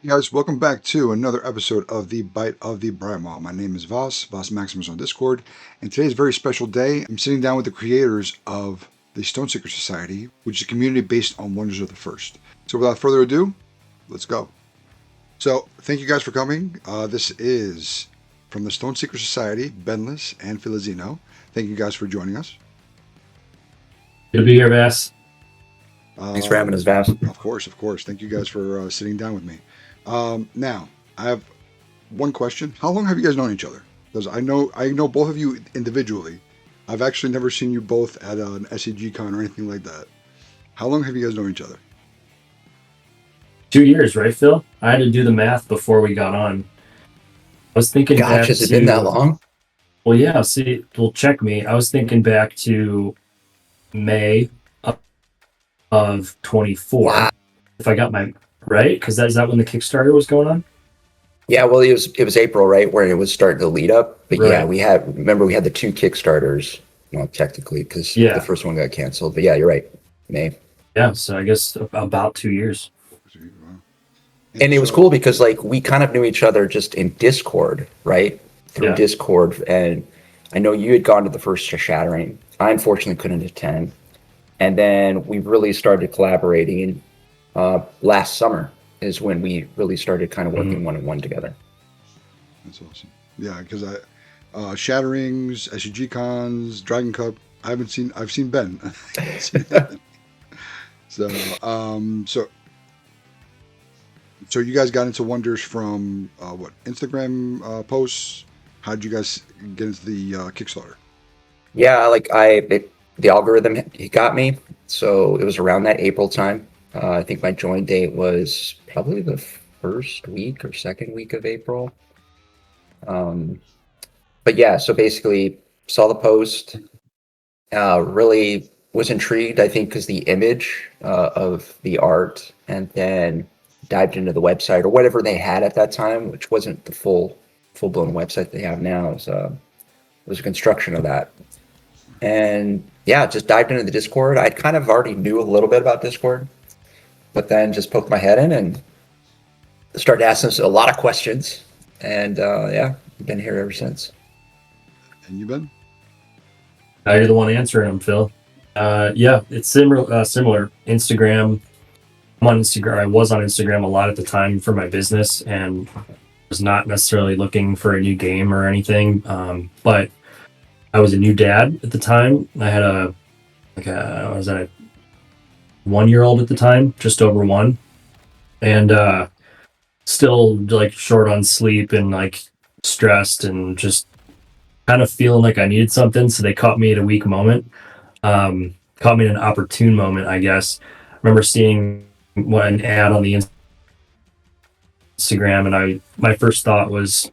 Hey guys, welcome back to another episode of the Bite of the Bright Mall. My name is Voss Maximus on Discord, and today's a very special day. I'm sitting down with the creators of the StoneSeeker Society, which is a community based on Wonders of the First. So without further ado, let's go. So thank you guys for coming. This is from the StoneSeeker Society, Bendless and Philaxeno. Thank you guys for joining us. Good to be here, Vass. Thanks for having us, Vass. Of course. Thank you guys for sitting down with me. Now, I have one question. How long have you guys known each other? Because I know both of you individually. I've actually never seen you both at an SEG con or anything like that. How long have you guys known each other? 2 years, right, Phil? I had to do the math before we got on. I was thinking Gosh, has it been that long? Well, yeah, check me. I was thinking back to May of 24. Wow. If I got my right, because is that when the Kickstarter was going on? Yeah, well, it was April, right, where it was starting to lead up. But right. Yeah, we had the two Kickstarters, well, technically, because the first one got canceled. But yeah, you're right, May. Yeah, so I guess about 2 years. And it was cool because we kind of knew each other just in Discord, right? Through Discord. And I know you had gone to the first Shattering. I unfortunately couldn't attend. And then we really started collaborating last summer is when we really started kind of working one-on-one together. That's awesome. Yeah, because Shatterings, SEG cons, Dragon Cup, I've seen Ben. So you guys got into Wonders from what, Instagram posts? How did you guys get into the Kickstarter? Yeah, the algorithm, it got me. So it was around that April time. I think my join date was probably the first week or second week of April. But yeah, so basically saw the post, really was intrigued, I think, because the image of the art, and then dived into the website or whatever they had at that time, which wasn't the full-blown website they have now. It was a construction of that. And yeah, just dived into the Discord. I kind of already knew a little bit about Discord, but then just poked my head in and started asking a lot of questions. And I've been here ever since. And you been? Now you're the one answering them, Phil. Yeah, it's similar. Instagram. I'm on Instagram. I was on Instagram a lot at the time for my business, and was not necessarily looking for a new game or anything. But I was a new dad at the time. I had I was a 1-year-old at the time, just over one, and still short on sleep and stressed and just kind of feeling like I needed something. So they caught me at a weak moment, caught me in an opportune moment, I guess. I remember seeing an ad on the Instagram, and my first thought was,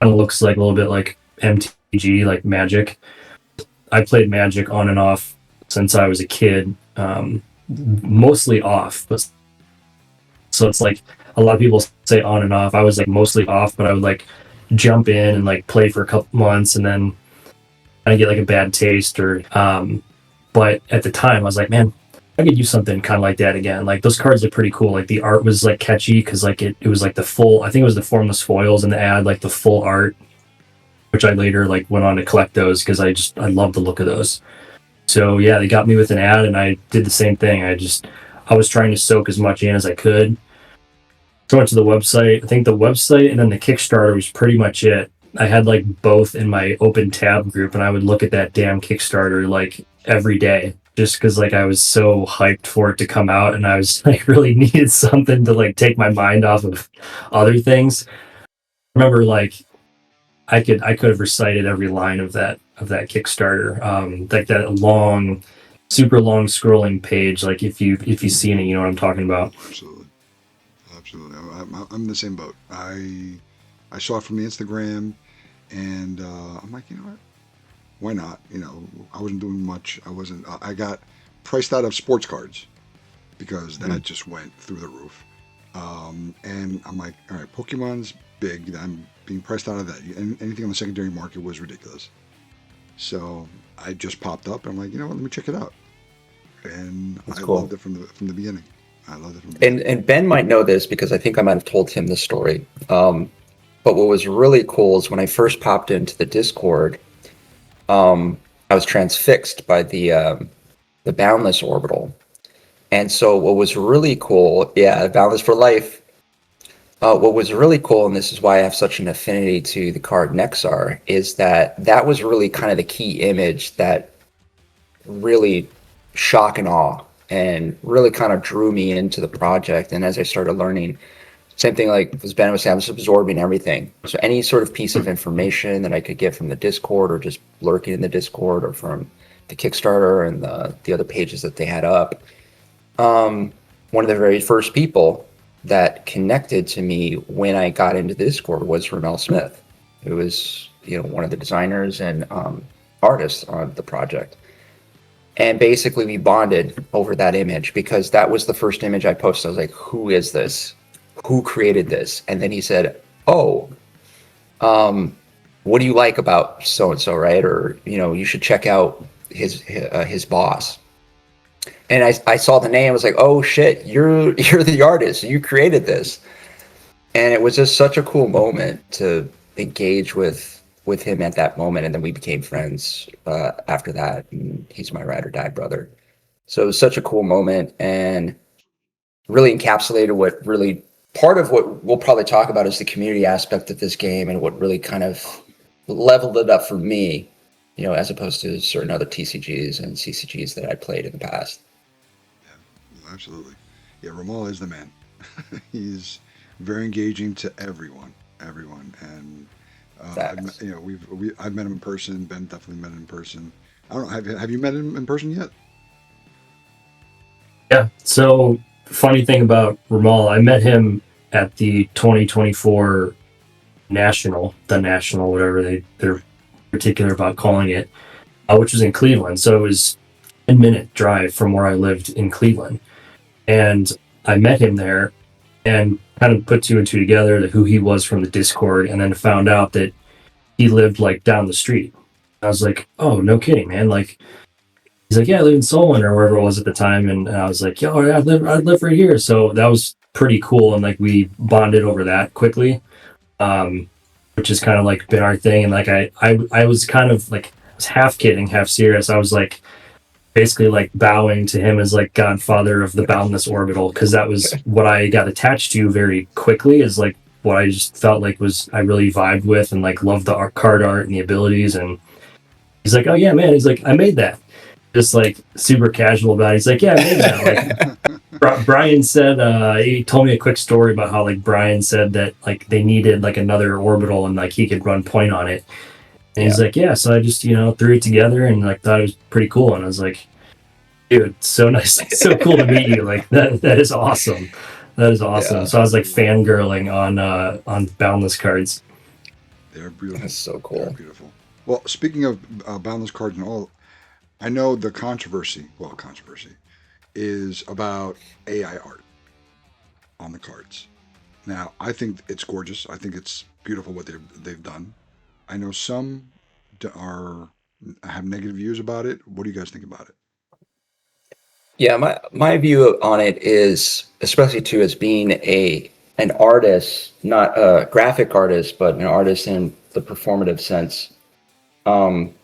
kind of looks like a little bit like MTG, like Magic. I played Magic on and off since I was a kid, mostly off. But so it's like a lot of people say on and off. I was mostly off, but I would jump in and play for a couple months, and then kind of get a bad taste. But at the time, I was like, man, I could use something kind of like that again. Those cards are pretty cool. The art was catchy because it was the full, I think it was the formless foils in the ad, the full art, which I later went on to collect those because I love the look of those. So yeah, they got me with an ad, and I did the same thing. I was trying to soak as much in as I could. So I went to the website. I think the website and then the Kickstarter was pretty much it. I had both in my open tab group, and I would look at that damn Kickstarter every day, just because I was so hyped for it to come out, and I was really needed something to take my mind off of other things. I remember I could have recited every line of that Kickstarter, that long, super long scrolling page. If you've seen it, you know what I'm talking about. Absolutely. I'm in the same boat. I saw it from the Instagram, and I'm like, you know what? Why not? I wasn't doing much. I got priced out of sports cards because that just went through the roof. And I'm like, all right, Pokemon's big. I'm being priced out of that. Anything on the secondary market was ridiculous. So I just popped up, and I'm like, you know what? Let me check it out. And I loved it from the beginning. I love it from the And beginning. and Ben might know this because I think I might have told him the story. But what was really cool is when I first popped into the Discord, I was transfixed by the Boundless orbital. And so what was really cool, yeah, Boundless for life. What was really cool, and this is why I have such an affinity to the card Nexar, is that that was really kind of the key image that really shock and awe and really kind of drew me into the project. And as I started learning, same thing like as Ben was saying, I was absorbing everything. So any sort of piece of information that I could get from the Discord or just lurking in the Discord or from the Kickstarter and the other pages that they had up. One of the very first people that connected to me when I got into the Discord was Ramel Smith, who was, one of the designers and artists on the project. And basically we bonded over that image because that was the first image I posted. I was like, who is this? Who created this? And then he said, oh, what do you like about so and so, right? Or you should check out his boss. And I saw the name. I was like, oh shit, you're the artist. You created this. And it was just such a cool moment to engage with him at that moment. And then we became friends after that. And he's my ride or die brother. So it was such a cool moment and really encapsulated what really part of what we'll probably talk about is the community aspect of this game and what really kind of leveled it up for me, as opposed to certain other TCGs and CCGs that I played in the past. Yeah, absolutely. Yeah, Ramal is the man. He's very engaging to everyone, and Facts. I've met him in person. Ben definitely met him in person. I don't know. Have you met him in person yet? Yeah. So funny thing about Ramal, I met him at the 2024 the national, whatever they're particular about calling it, which was in Cleveland. So it was a minute drive from where I lived in Cleveland. And I met him there and kind of put two and two together that who he was from the Discord, and then found out that he lived like down the street. I was like, oh, no kidding, man. Like, he's like, yeah, I live in Solon or wherever it was at the time. And I was like, yo, I live right here. So that was pretty cool. And like, we bonded over that quickly, which has kind of like been our thing. And like, I was kind of like, I was half kidding, half serious. I was like, basically like bowing to him as like godfather of the boundless orbital, because that was what I got attached to very quickly, is like what I just felt like was I really vibed with and like loved the card art and the abilities. And he's like, oh yeah, man, he's like, I made that, just like super casual about it. He's like, yeah, I made that. Like Brian said, he told me a quick story about how like Brian said that like they needed like another orbital and like he could run point on it. And he's like, yeah, so I just, threw it together and like thought it was pretty cool. And I was like, dude, so nice, so cool to meet you. Like that is awesome. That is awesome. Yeah. So I was like fangirling on Boundless cards. They're beautiful. That's so They're cool. beautiful. Well, speaking of boundless cards and all, I know the controversy. Well, controversy is about AI art on the cards. Now, I think it's gorgeous. I think it's beautiful what they've done. I know some are have negative views about it. What do you guys think about it? Yeah, my view on it is, especially too, as being an artist, not a graphic artist, but an artist in the performative sense. Um,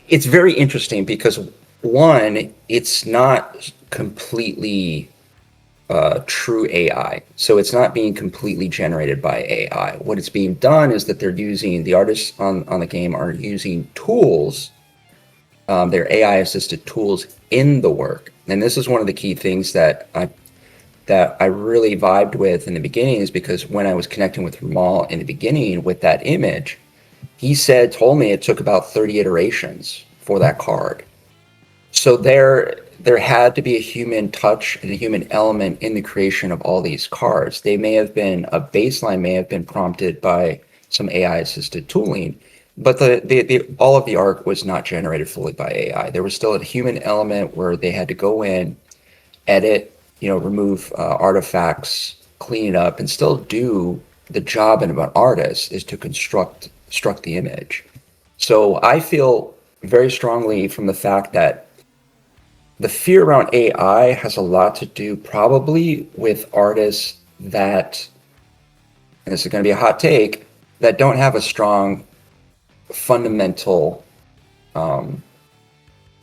it's very interesting because one, it's not completely true AI. So it's not being completely generated by AI. What it's being done is that the artists on the game are using tools, their AI assisted tools in the work. And this is one of the key things that I really vibed with in the beginning, is because when I was connecting with Ramal in the beginning with that image, he told me it took about 30 iterations for that card. So there had to be a human touch and a human element in the creation of all these cards. A baseline may have been prompted by some AI assisted tooling, but the all of the art was not generated fully by AI. There was still a human element where they had to go in, edit, remove artifacts, clean it up, and still do the job of an artist is to construct the image. So I feel very strongly from the fact that the fear around AI has a lot to do probably with artists that, and this is going to be a hot take, that don't have a strong fundamental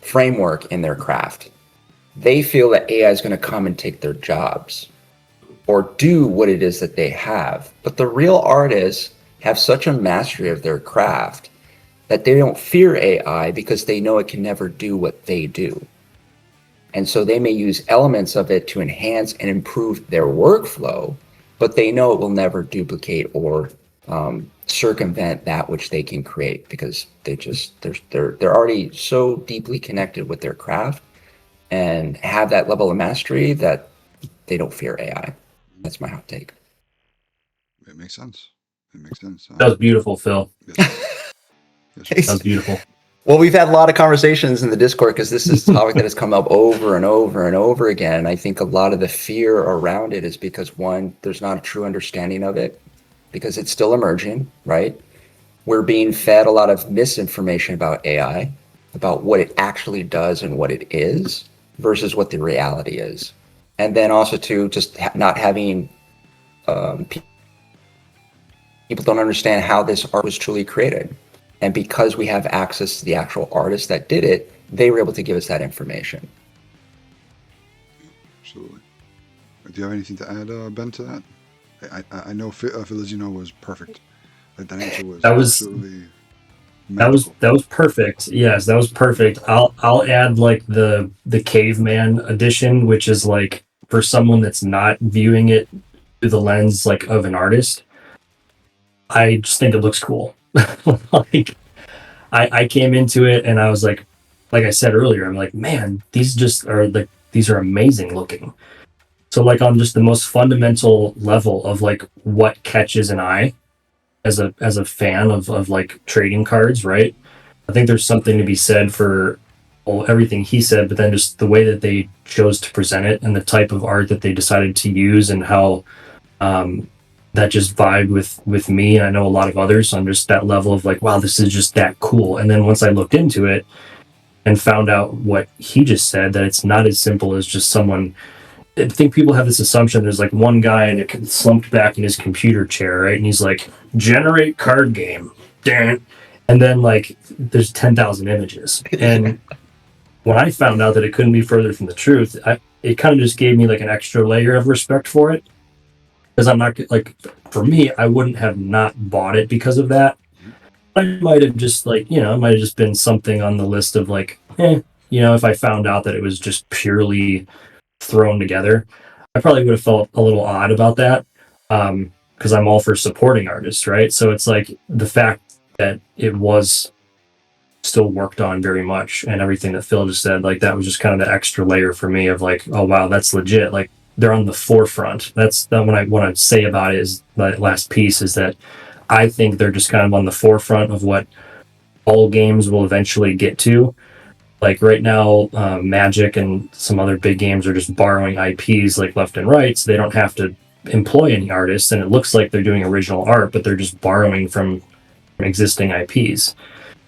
framework in their craft. They feel that AI is going to come and take their jobs or do what it is that they have. But the real artists have such a mastery of their craft that they don't fear AI because they know it can never do what they do. And so they may use elements of it to enhance and improve their workflow, but they know it will never duplicate or circumvent that which they can create, because they're already so deeply connected with their craft and have that level of mastery that they don't fear AI. That's my hot take. It makes sense. It makes sense. That was beautiful, Phil. Yes. That was beautiful. Well, we've had a lot of conversations in the Discord because this is a topic that has come up over and over and over again. And I think a lot of the fear around it is because, one, there's not a true understanding of it because it's still emerging, right? We're being fed a lot of misinformation about AI, about what it actually does and what it is versus what the reality is. And then also, too, just not having people don't understand how this art was truly created. And because we have access to the actual artists that did it, they were able to give us that information. Absolutely. Do you have anything to add, Ben, to that? I know Philaxeno was perfect. That answer was absolutely magical. That was perfect. Yes, that was perfect. I'll add like the caveman edition, which is like for someone that's not viewing it through the lens like of an artist. I just think it looks cool. Like I came into it and I was like I said earlier, I'm like, man, these are amazing looking. So like on just the most fundamental level of like what catches an eye as a fan of like trading cards, right? I think there's something to be said for everything he said, but then just the way that they chose to present it and the type of art that they decided to use and how that just vibed with me, and I know a lot of others on just that level of like, wow, this is just that cool. And then once I looked into it and found out what he just said, that it's not as simple as just someone. I think people have this assumption there's like one guy and it slumped back in his computer chair, right? And he's like, generate card game, and then like there's 10,000 images. And when I found out that it couldn't be further from the truth, it kind of just gave me like an extra layer of respect for it. Because I'm not like, for me, I wouldn't have not bought it because of that. I might have just like, it might have just been something on the list of like, if I found out that it was just purely thrown together, I probably would have felt a little odd about that. Because I'm all for supporting artists, right? So it's like the fact that it was still worked on very much, and everything that Phil just said, like that was just kind of the extra layer for me of like, oh wow, that's legit. Like they're on the forefront. That's what I want to say about it. Is that last piece is that I think they're just kind of on the forefront of what all games will eventually get to. Like right now, Magic and some other big games are just borrowing IPs like left and right, so they don't have to employ any artists, and it looks like they're doing original art, but they're just borrowing from existing IPs.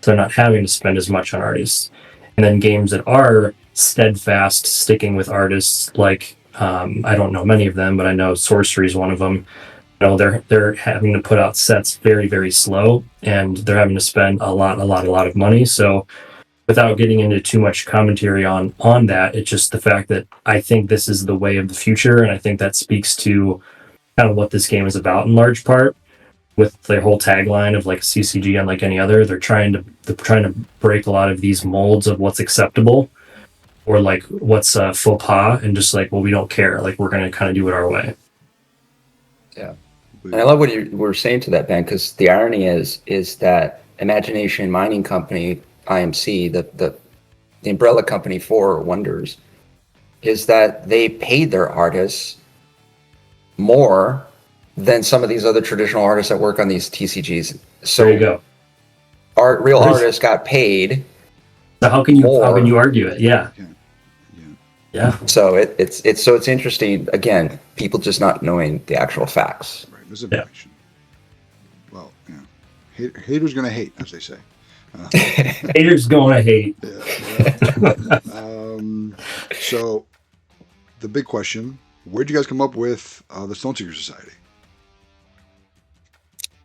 So they're not having to spend as much on artists. And then games that are steadfast sticking with artists, like I don't know many of them, but I know Sorcery is one of them. They're having to put out sets very, very slow, and they're having to spend a lot of money. So without getting into too much commentary on that, it's just the fact that I think this is the way of the future, and I think that speaks to kind of what this game is about in large part, with their whole tagline of like CCG unlike any other. They're trying to break a lot of these molds of what's acceptable or like what's faux pas, and just like, well, we don't care, like we're going to kind of do it our way. Yeah. And I love what you were saying to that, Ben, because the irony is that Imagination Mining Company, IMC, the umbrella company for Wonders, is that they paid their artists more than some of these other traditional artists that work on these TCGs. So there you go. Real artists got paid. So how can you argue it? Yeah. So it's interesting. Again, people just not knowing the actual facts. Right. Misinformation. Yeah. Well, haters gonna hate, as they say. Haters gonna hate. Yeah. So the big question: where'd you guys come up with the StoneSeeker Society?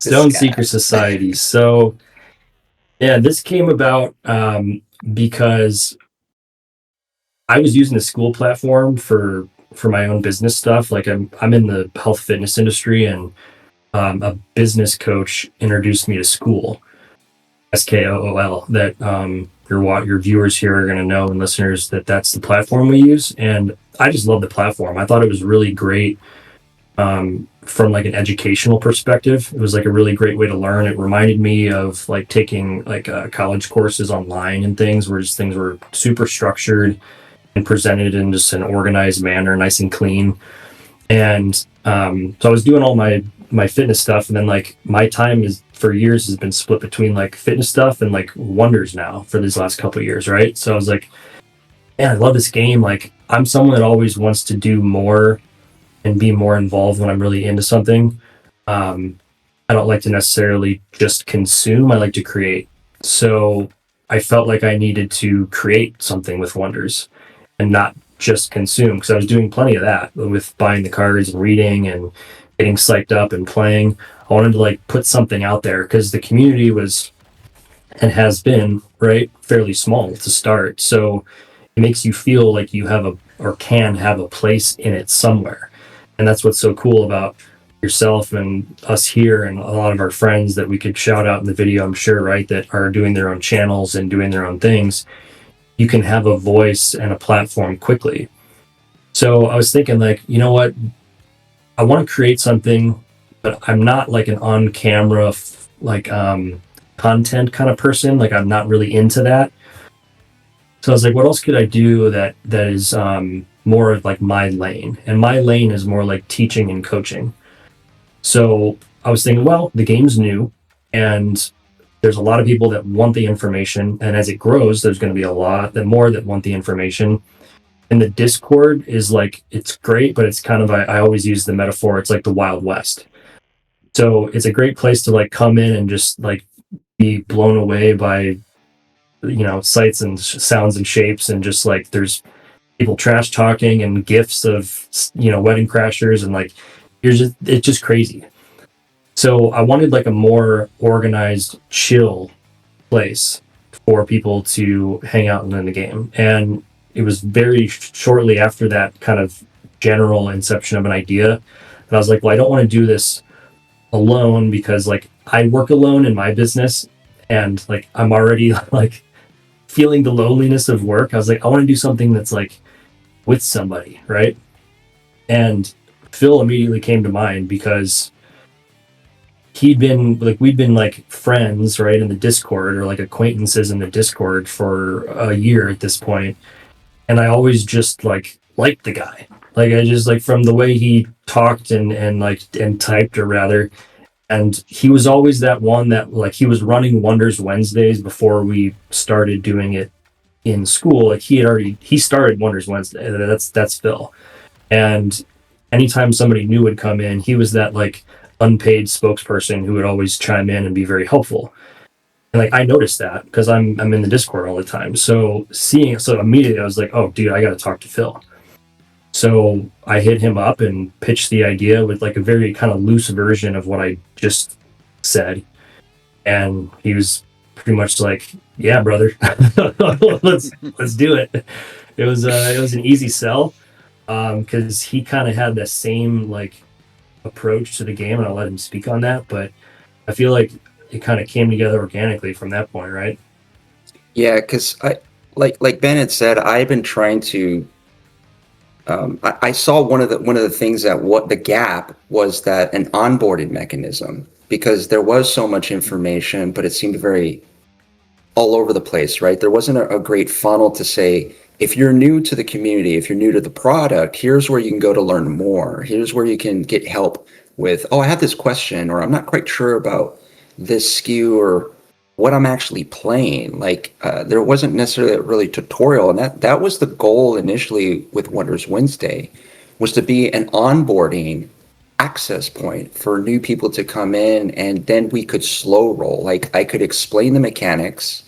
This guy. StoneSeeker Society. So yeah, this came about because I was using the school platform for my own business stuff. Like I'm in the health fitness industry, and a business coach introduced me to School, SKOOL. That your viewers here are going to know, and listeners, that that's the platform we use. And I just love the platform. I thought it was really great from like an educational perspective. It was like a really great way to learn. It reminded me of like taking like college courses online and things, where just things were super structured and presented in just an organized manner, nice and clean. And so I was doing all my fitness stuff, and then like my time is for years has been split between like fitness stuff and like Wonders now for these last couple of years, right? So I was like, man, I love this game. Like I'm someone that always wants to do more and be more involved when I'm really into something. Um, I don't like to necessarily just consume. I like to create. So I felt like I needed to create something with Wonders and not just consume, because I was doing plenty of that with buying the cards and reading and getting psyched up and playing. I wanted to like put something out there because the community was and has been right fairly small to start. So it makes you feel like you have a or can have a place in it somewhere. And that's what's so cool about yourself and us here and a lot of our friends that we could shout out in the video, I'm sure, right, that are doing their own channels and doing their own things. You can have a voice and a platform quickly. So I was thinking, like, you know what? I want to create something, but I'm not like an on camera, like, content kind of person. Like, I'm not really into that. So I was like, what else could I do that is more of like my lane? And my lane is more like teaching and coaching. So I was thinking, well, the game's new, and there's a lot of people that want the information, and as it grows, there's going to be a lot that more that want the information. And the Discord is like, it's great, but it's kind of I always use the metaphor. It's like the Wild West. So it's a great place to like come in and just like be blown away by sights and sounds and shapes, and just like there's people trash talking and gifs of wedding crashers, and like it's just crazy. So I wanted like a more organized, chill place for people to hang out and learn the game. And it was very shortly after that kind of general inception of an idea that I was like, well, I don't want to do this alone, because like I work alone in my business, and like I'm already like feeling the loneliness of work. I was like, I want to do something that's like with somebody, right? And Phil immediately came to mind, because we'd been like friends, right, in the Discord, or like acquaintances in the Discord for a year at this point. And I always just like liked the guy. Like I just like from the way he talked and typed, or rather, and he was always that one that like he was running Wonders Wednesdays before we started doing it in school. Like he started Wonders Wednesday. That's Phil. And anytime somebody new would come in, he was that like unpaid spokesperson who would always chime in and be very helpful. And like I noticed that because I'm in the Discord all the time. So immediately I was like, oh dude, I gotta talk to Phil. So I hit him up and pitched the idea with like a very kind of loose version of what I just said. And he was pretty much like, yeah, brother, let's do it. It was an easy sell, because he kind of had the same like approach to the game, and I'll let him speak on that. But I feel like it kind of came together organically from that point, right? Yeah, because I like Ben had said, I've been trying to. I saw one of the things that what the gap was, that an onboarding mechanism, because there was so much information, but it seemed very all over the place, right? There wasn't a great funnel to say, if you're new to the community, if you're new to the product, here's where you can go to learn more. Here's where you can get help with, oh, I have this question, or I'm not quite sure about this SKU, or what I'm actually playing. Like there wasn't necessarily a really tutorial, and that was the goal initially with Wonders Wednesday, was to be an onboarding access point for new people to come in, and then we could slow roll. Like I could explain the mechanics,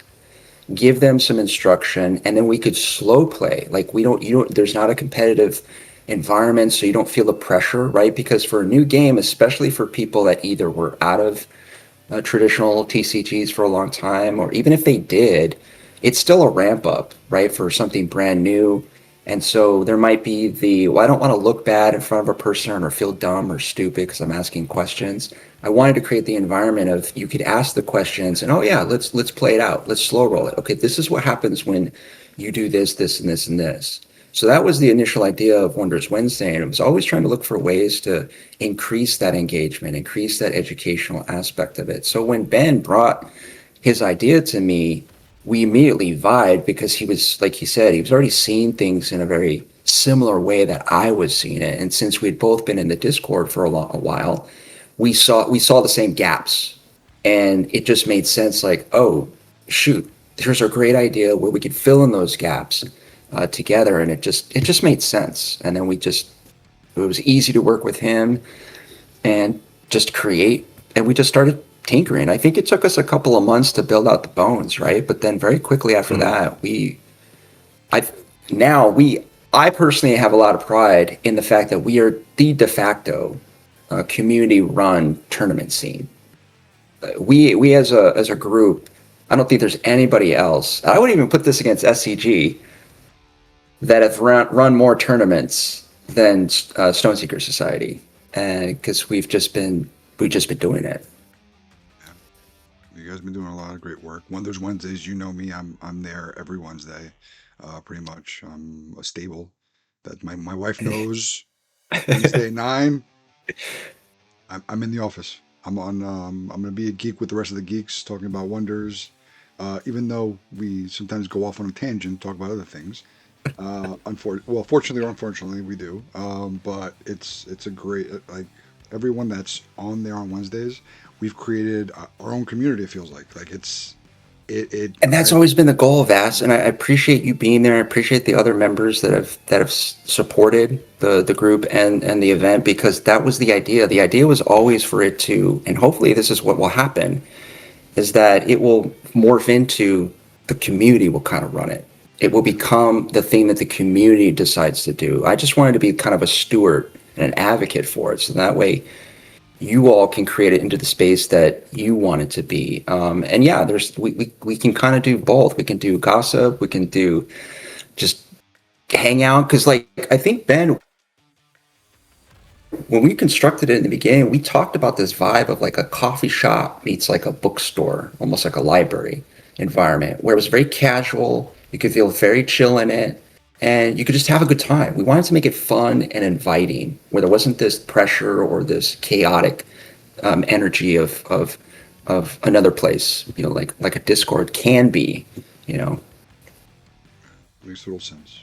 give them some instruction, and then we could slow play. Like there's not a competitive environment, so you don't feel the pressure, right? Because for a new game, especially for people that either were out of traditional TCGs for a long time, or even if they did, it's still a ramp up, right, for something brand new. And so there might be well, I don't want to look bad in front of a person or feel dumb or stupid because I'm asking questions. I wanted to create the environment of you could ask the questions and, oh yeah, let's play it out. Let's slow roll it. Okay, this is what happens when you do this, this, and this, and this. So that was the initial idea of Wonders Wednesday, and it was always trying to look for ways to increase that engagement, increase that educational aspect of it. So when Ben brought his idea to me, we immediately vibed because he was, like he said, he was already seeing things in a very similar way that I was seeing it. And since we'd both been in the Discord for a while, we saw the same gaps, and it just made sense. Like, oh shoot, here's a great idea where we could fill in those gaps together, and it just made sense. And then it was easy to work with him and just create, and we just started tinkering. I think it took us a couple of months to build out the bones, right? But then very quickly after that, I personally have a lot of pride in the fact that we are the de facto community-run tournament scene. We as a group, I don't think there's anybody else. I wouldn't even put this against SCG that have run more tournaments than StoneSeeker Society, and because we've just been doing it. You guys have been doing a lot of great work. Wonders Wednesdays, you know me, I'm there every Wednesday, pretty much. I'm a stable that my wife knows. Wednesday at 9, I'm in the office. I'm gonna be a geek with the rest of the geeks, talking about Wonders. Even though we sometimes go off on a tangent, talk about other things. Fortunately or unfortunately, we do. But it's a great, like, everyone that's on there on Wednesdays, we've created our own community. It feels like and that's always been the goal of Vass. And I appreciate you being there. I appreciate the other members that have supported the group and the event, because that was the idea. The idea was always for it to, and hopefully this is what will happen, is that it will morph into the community will kind of run it. It will become the thing that the community decides to do. I just wanted to be kind of a steward and an advocate for it, so that way you all can create it into the space that you want it to be. And yeah, we can kind of do both. We can do gossip. We can do just hang out. Because, like, I think, Ben, when we constructed it in the beginning, we talked about this vibe of like a coffee shop meets like a bookstore, almost like a library environment, where it was very casual. You could feel very chill in it, and you could just have a good time. We wanted to make it fun and inviting, where there wasn't this pressure or this chaotic energy of another place, like a Discord can be, Makes total sense.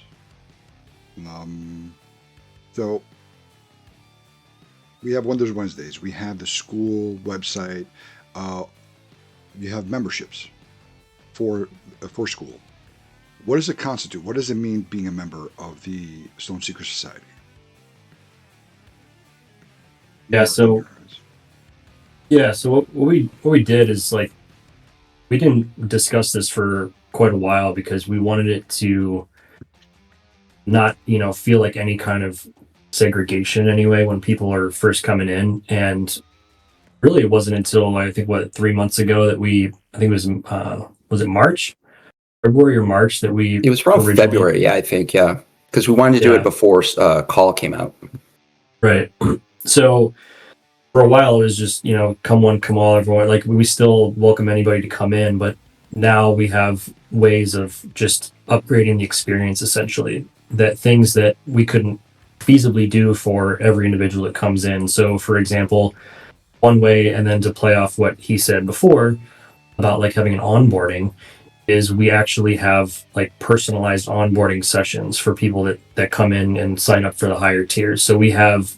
So we have Wonders Wednesdays. We have the school website. You have memberships for school. What does it constitute? What does it mean being a member of the StoneSeeker Society? So what we did is, like, we didn't discuss this for quite a while because we wanted it to not, feel like any kind of segregation anyway when people are first coming in. And really it wasn't until, I think, 3 months ago that I think it was it March? February or March that we... It was around February, yeah, I think, yeah. Because we wanted to do it before Call came out. Right. So for a while it was just, come one, come all, everyone. Like, we still welcome anybody to come in, but now we have ways of just upgrading the experience, essentially. That things that we couldn't feasibly do for every individual that comes in. So, for example, one way, and then to play off what he said before about like having an onboarding, is we actually have like personalized onboarding sessions for people that come in and sign up for the higher tiers. So we have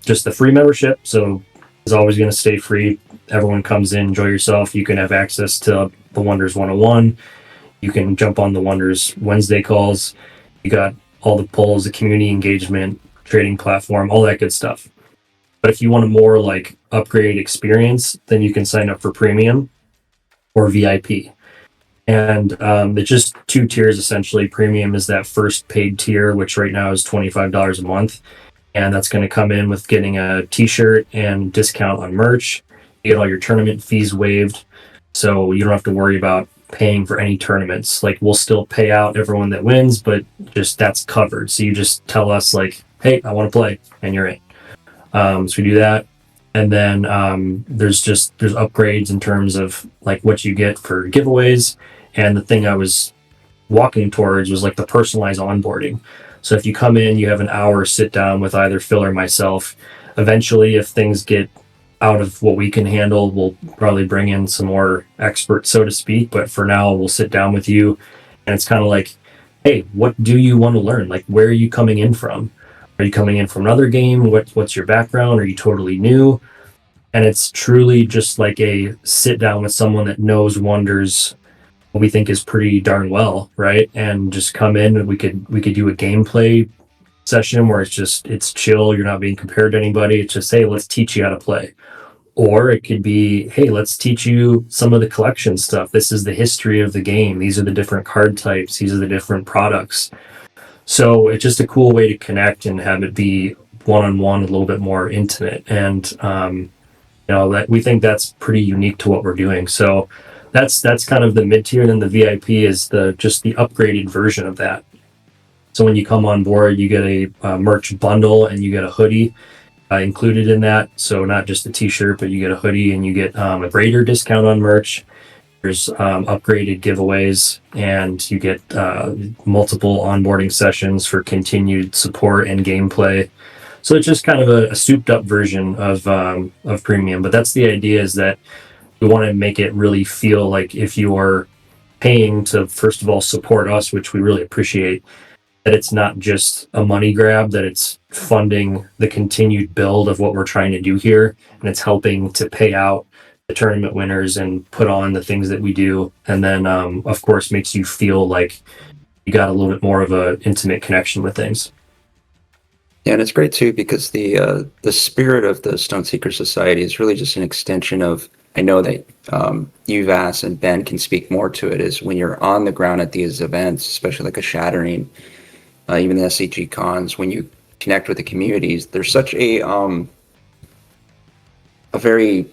just the free membership. So it's always going to stay free. Everyone comes in, enjoy yourself. You can have access to the Wonders 101. You can jump on the Wonders Wednesday calls. You got all the polls, the community engagement, trading platform, all that good stuff. But if you want a more like upgrade experience, then you can sign up for premium or VIP. And it's just two tiers essentially. Premium is that first paid tier, which right now is $25 a month, and that's going to come in with getting a T-shirt and discount on merch. You get all your tournament fees waived, so you don't have to worry about paying for any tournaments. Like, we'll still pay out everyone that wins, but just that's covered. So you just tell us like, "Hey, I want to play," and you're in. So we do that, and then there's upgrades in terms of like what you get for giveaways. And the thing I was walking towards was like the personalized onboarding. So if you come in, you have an hour sit down with either Phil or myself. Eventually, if things get out of what we can handle, we'll probably bring in some more experts, so to speak. But for now, we'll sit down with you, and it's kind of like, hey, what do you want to learn? Like, where are you coming in from? Are you coming in from another game? What's your background? Are you totally new? And it's truly just like a sit down with someone that knows Wonders what we think is pretty darn well, right? And just come in and we could do a gameplay session where it's chill, you're not being compared to anybody. It's just, hey, let's teach you how to play. Or it could be, hey, let's teach you some of the collection stuff. This is the history of the game. These are the different card types. These are the different products. So it's just a cool way to connect and have it be one-on-one, a little bit more intimate. And that we think that's pretty unique to what we're doing. So that's kind of the mid tier. And then the VIP is the upgraded version of that. So when you come on board, you get a merch bundle and you get a hoodie included in that. So not just a T-shirt, but you get a hoodie and you get a greater discount on merch. There's upgraded giveaways, and you get multiple onboarding sessions for continued support and gameplay. So it's just kind of a souped up version of premium. But that's the idea, is that we want to make it really feel like if you are paying to, first of all, support us, which we really appreciate, that it's not just a money grab, that it's funding the continued build of what we're trying to do here, and it's helping to pay out the tournament winners and put on the things that we do, and then of course makes you feel like you got a little bit more of a intimate connection with things. Yeah, and it's great too because the spirit of the StoneSeeker Society is really just an extension of. I know that you've asked, and Ben can speak more to it. Is when you're on the ground at these events, especially like a Shattering, even the SCG cons, when you connect with the communities, there's such a very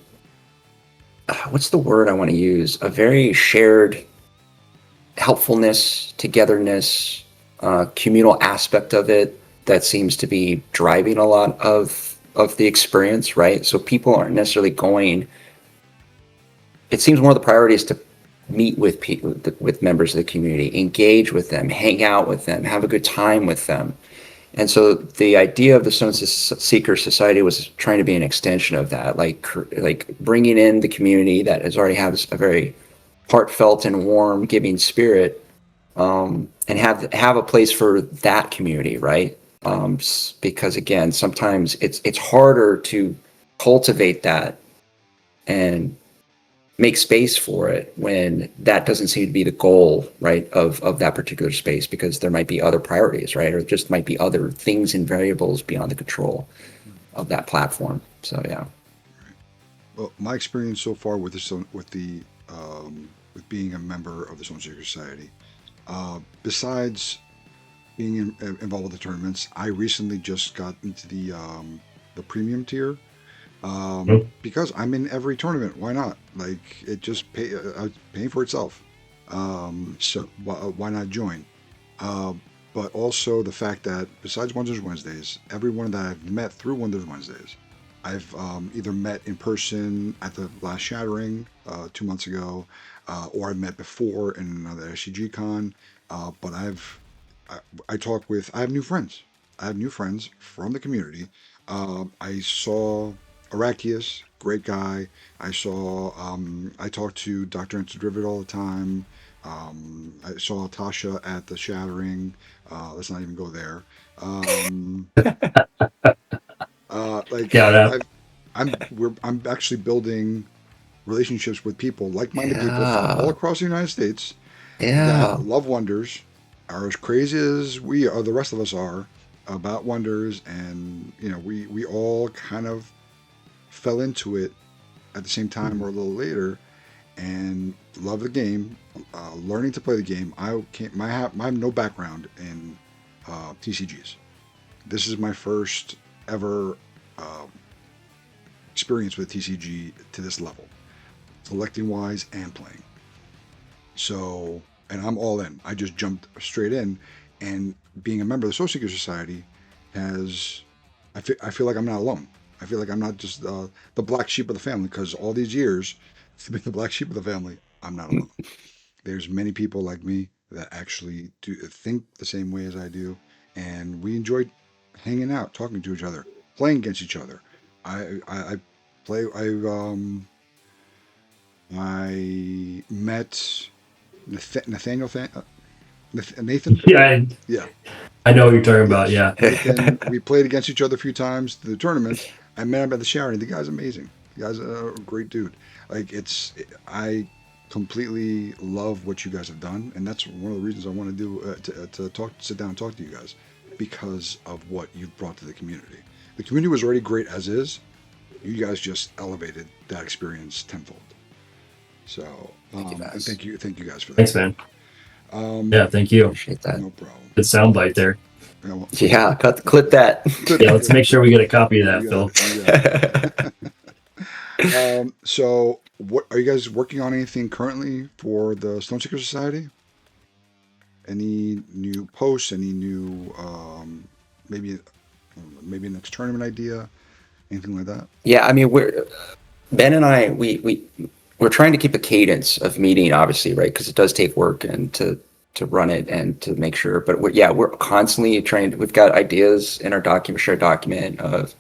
what's the word I want to use? A very shared helpfulness, togetherness, communal aspect of it that seems to be driving a lot of the experience, right? So people aren't necessarily going. It seems one of the priorities to meet with people, with members of the community, engage with them, hang out with them, have a good time with them. And so the idea of the StoneSeeker Society was trying to be an extension of that, like bringing in the community that has a very heartfelt and warm, giving spirit, and have a place for that community, right? Because again, sometimes it's harder to cultivate that and make space for it when that doesn't seem to be the goal, right, of that particular space, because there might be other priorities, right, or just might be other things and variables beyond the control of that platform. So yeah. Well, my experience so far with with being a member of the StoneSeeker Society, besides being involved with the tournaments, I recently just got into the premium tier. Because I'm in every tournament. Why not? Like, it just paying for itself. So why not join? Uh, but also the fact that besides Wonders Wednesdays, everyone that I've met through Wonders Wednesdays, I've either met in person at the last Shattering 2 months ago, or I met before in another SCG con. But I, I talk with. I have new friends. I have new friends from the community. I saw Arakius, great guy. I talked to Dr. Interdrivet all the time. I saw Tasha at the Shattering. Let's not even go there. Um, like Yeah, that, I'm actually building relationships with people, like-minded people from all Yeah. across the United States that Yeah. love Wonders, are as crazy as we are, the rest of us are, about Wonders, and we all kind of fell into it at the same time or a little later, and love the game, learning to play the game. I have no background in TCGs. This is my first ever uh, experience with TCG to this level, selecting wise and playing. So, and I'm all in. I just jumped straight in, and being a member of the StoneSeeker Society has, I feel like I'm not alone. I feel like I'm not just the black sheep of the family, because all these years to be the black sheep of the family, I'm not alone. There's many people like me that actually do think the same way as I do, and we enjoy hanging out, talking to each other, playing against each other. I play. I met Nathaniel Nathan. Yeah, Yeah, I know what you're talking about. yes, Yeah. Nathan. We played against each other a few times to the tournaments. I met him at the Sheridan. The guy's amazing. The guy's a great dude. Like I completely love what you guys have done, and that's one of the reasons I want to do to talk, sit down, and talk to you guys, because of what you've brought to the community. The community was already great as is. You guys just elevated that experience tenfold. So, and thank you guys for that. Thanks, man. Yeah, thank you. Appreciate that. No problem. Good soundbite there. Yeah, well, Yeah, clip that. Yeah, let's make sure we get a copy of that, Phil. So, what are you guys working on? Anything currently for the StoneSeeker Society? Any new posts? Any new maybe maybe next tournament idea? Anything like that? Yeah, I mean, Ben and I we're trying to keep a cadence of meeting, obviously, right? Because it does take work and to run it and to make sure. But we're constantly trying. We've got ideas in our shared document of.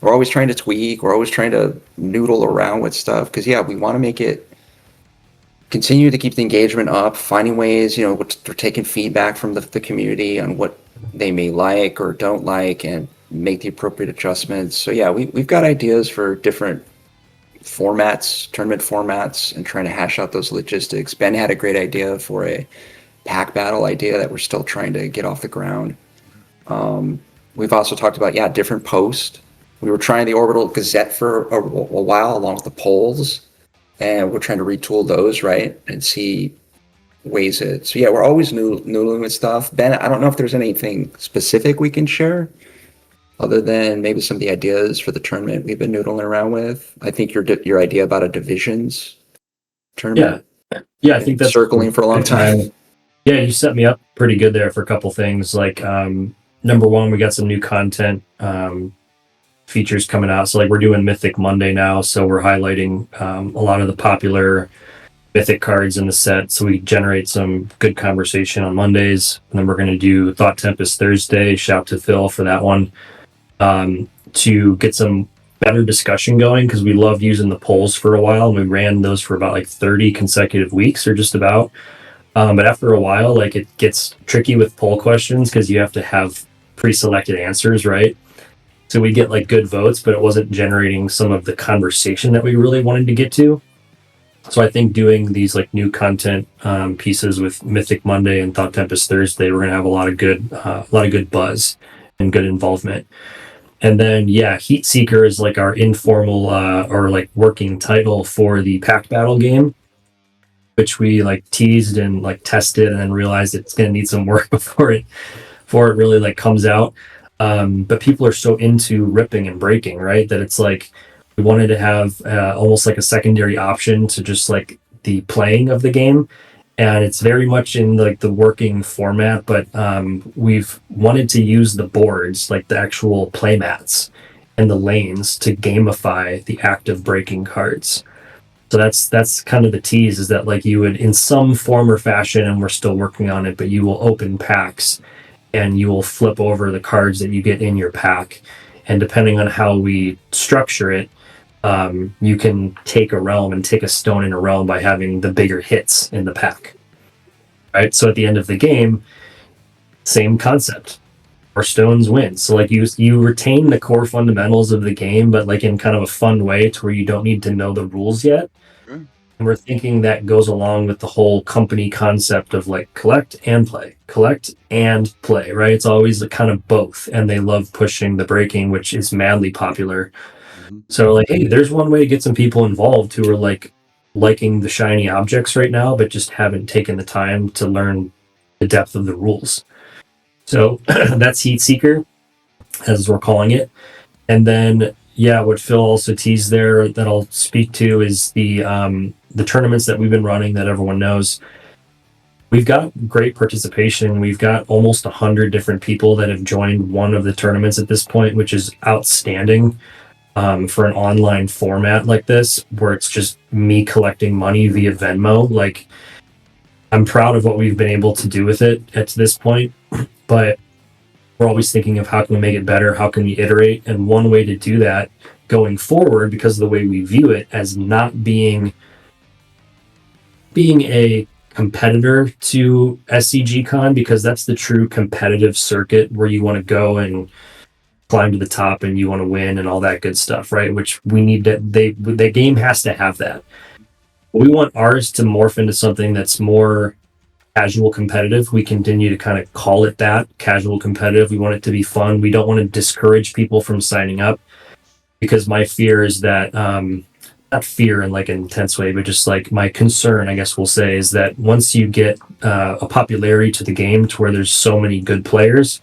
We're always trying to tweak. We're always trying to noodle around with stuff because we want to make it continue to keep the engagement up, finding ways. We're taking feedback from the community on what they may like or don't like, and make the appropriate adjustments. So we've got ideas for different formats, tournament formats, and trying to hash out those logistics. Ben had a great idea for a pack battle idea that we're still trying to get off the ground. We've also talked about different posts. We were trying the Orbital Gazette for a while, along with the polls, and we're trying to retool those, right, and see ways it. So we're always noodling with stuff. Ben, I don't know if there's anything specific we can share, other than maybe some of the ideas for the tournament we've been noodling around with. I think your idea about a divisions tournament. Yeah, I think that's circling for a long time. Yeah, you set me up pretty good there for a couple things. Like number one, we got some new content features coming out. So like we're doing Mythic Monday now, so we're highlighting a lot of the popular Mythic cards in the set, so we generate some good conversation on Mondays. And then we're going to do Thought Tempest Thursday. Shout to Phil for that one, to get some better discussion going, because we loved using the polls for a while, and we ran those for about like 30 consecutive weeks or just about. But after a while, like it gets tricky with poll questions because you have to have pre-selected answers, right? So we get like good votes, but it wasn't generating some of the conversation that we really wanted to get to. So I think doing these like new content pieces with Mythic Monday and Thought Tempest Thursday, we're gonna have a lot of good buzz and good involvement. And then Heat Seeker is like our informal or like working title for the pack battle game, which we like teased and like tested and then realized it's gonna need some work before it really like comes out. But people are so into ripping and breaking, right? That it's like we wanted to have almost like a secondary option to just like the playing of the game. And it's very much in like the working format, but we've wanted to use the boards, like the actual play mats and the lanes, to gamify the act of breaking cards. So that's kind of the tease, is that like you would, in some form or fashion, and we're still working on it, but you will open packs and you will flip over the cards that you get in your pack. And depending on how we structure it, you can take a realm and take a stone in a realm by having the bigger hits in the pack. Right? So at the end of the game, same concept. Our stones win. So like you retain the core fundamentals of the game, but like in kind of a fun way, to where you don't need to know the rules yet. Okay. And we're thinking that goes along with the whole company concept of like collect and play, right? It's always kind of both, and they love pushing the breaking, which is madly popular. Mm-hmm. So like, hey, there's one way to get some people involved who are like liking the shiny objects right now, but just haven't taken the time to learn the depth of the rules. So that's Heatseeker, as we're calling it. And then, yeah, what Phil also teased there that I'll speak to is the tournaments that we've been running that everyone knows. We've got great participation. We've got almost 100 different people that have joined one of the tournaments at this point, which is outstanding for an online format like this, where it's just me collecting money via Venmo. Like, I'm proud of what we've been able to do with it at this point, but we're always thinking of how can we make it better, how can we iterate, and one way to do that going forward, because of the way we view it as not being a competitor to SCG Con, because that's the true competitive circuit where you want to go and climb to the top and you want to win and all that good stuff, right? Which we need to, the game has to have that. We want ours to morph into something that's more casual competitive. We continue to kind of call it that, casual competitive. We want it to be fun. We don't want to discourage people from signing up, because my fear is that not fear in like an intense way, but just like my concern, I guess we'll say, is that once you get a popularity to the game to where there's so many good players,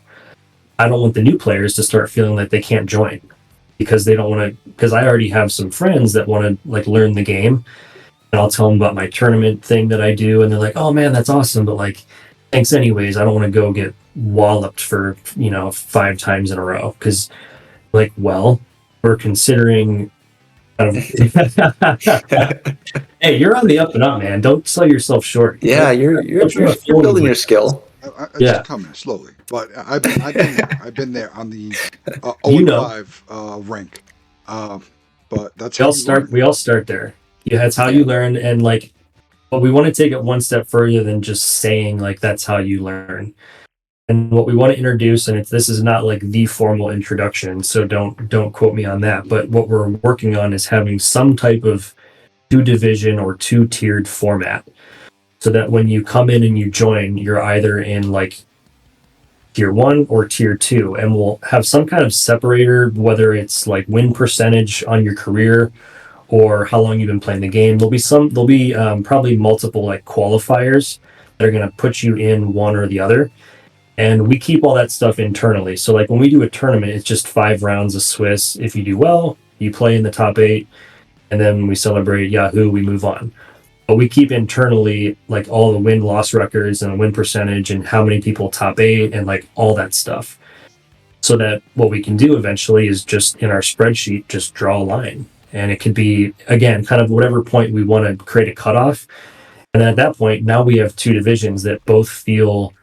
I don't want the new players to start feeling like they can't join because they don't want to, because I already have some friends that want to like learn the game, and I'll tell them about my tournament thing that I do, and they're like, oh man, that's awesome, but like, thanks anyways. I don't want to go get walloped for 5 times in a row, because like, well, we're considering hey, you're on the up and up, man. Don't sell yourself short. Yeah, you're building your skill. It's Yeah. coming slowly, but I've been there. I've been there on the 5 rank. But that's how We all start there. Yeah, that's how you learn, and like, but we want to take it one step further than just saying like that's how you learn. And what we want to introduce, and this is not like the formal introduction, so don't quote me on that. But what we're working on is having some type of 2-division or 2-tiered format, so that when you come in and you join, you're either in like tier 1 or tier 2, and we'll have some kind of separator, whether it's like win percentage on your career or how long you've been playing the game. There'll be probably multiple like qualifiers that are going to put you in one or the other. And we keep all that stuff internally. So like when we do a tournament, it's just 5 rounds of Swiss. If you do well, you play in the top 8, and then we celebrate Yahoo, we move on. But we keep internally like all the win-loss records and win percentage and how many people top 8 and like all that stuff. So that what we can do eventually is just in our spreadsheet, just draw a line. And it could be, again, kind of whatever point we want to create a cutoff. And then at that point, now we have 2 divisions that both feel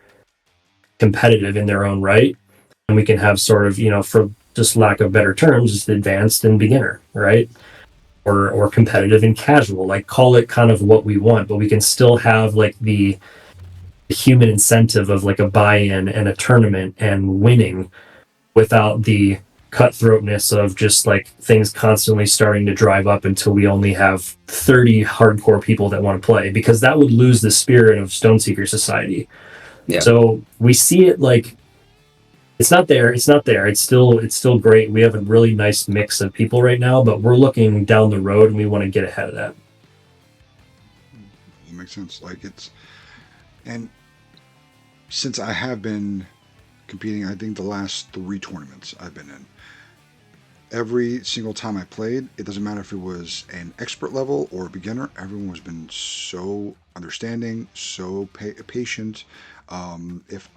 competitive in their own right, and we can have sort of, for just lack of better terms, just advanced and beginner, right? Or competitive and casual, like call it kind of what we want, but we can still have like the human incentive of like a buy-in and a tournament and winning without the cutthroatness of just like things constantly starting to drive up until we only have 30 hardcore people that want to play, because that would lose the spirit of StoneSeeker Society. Yeah. So we see it like it's not there. It's still great. We have a really nice mix of people right now, but we're looking down the road and we want to get ahead of that. It makes sense. And since I have been competing, I think the last 3 tournaments I've been in, every single time I played, it doesn't matter if it was an expert level or a beginner, everyone has been so understanding, so patient. If